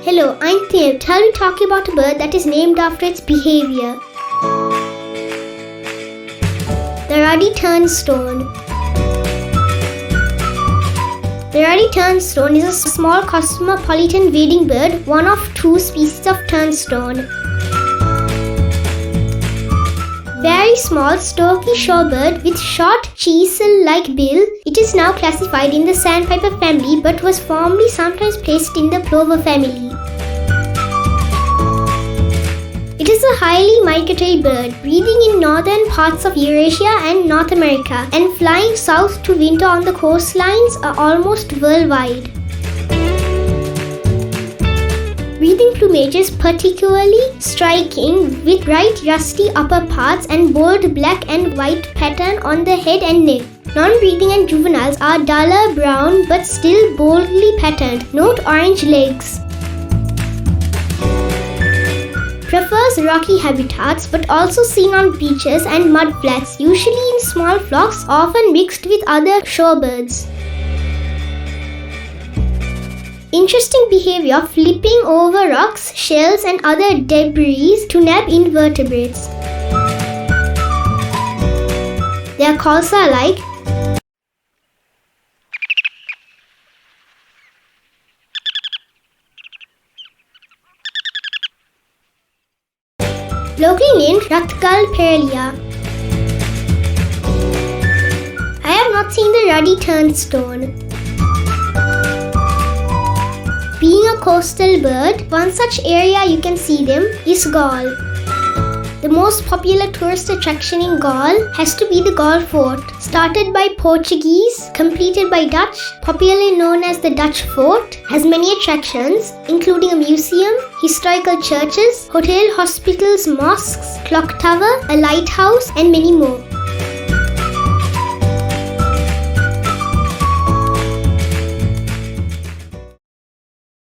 Hello, I'm Thinev. Today we'll talk about a bird that is named after its behavior. The Ruddy Turnstone. The Ruddy Turnstone is a small cosmopolitan wading bird, one of two species of turnstone. Very small, stocky shorebird with short, chisel-like bill, it is now classified in the sandpiper family but was formerly sometimes placed in the plover family. It is a highly migratory bird, breeding in northern parts of Eurasia and North America and flying south to winter on the coastlines almost worldwide. Breeding plumage is particularly striking with bright rusty upper parts and bold black and white pattern on the head and neck. Non-breeding and juveniles are duller brown but still boldly patterned. Note orange legs. Prefers rocky habitats but also seen on beaches and mudflats, usually in small flocks, often mixed with other shorebirds. Interesting behavior, flipping over rocks, shells and other debris to nab invertebrates. Their calls are like locally named Rath Peraliya. I have not seen the Ruddy Turnstone. Being a coastal bird, one such area you can see them is Gaul. The most popular tourist attraction in Gaul has to be the Gaul Fort. Started by Portuguese, completed by Dutch, popularly known as the Dutch Fort, has many attractions including a museum, historical churches, hotel, hospitals, mosques, clock tower, a lighthouse and many more.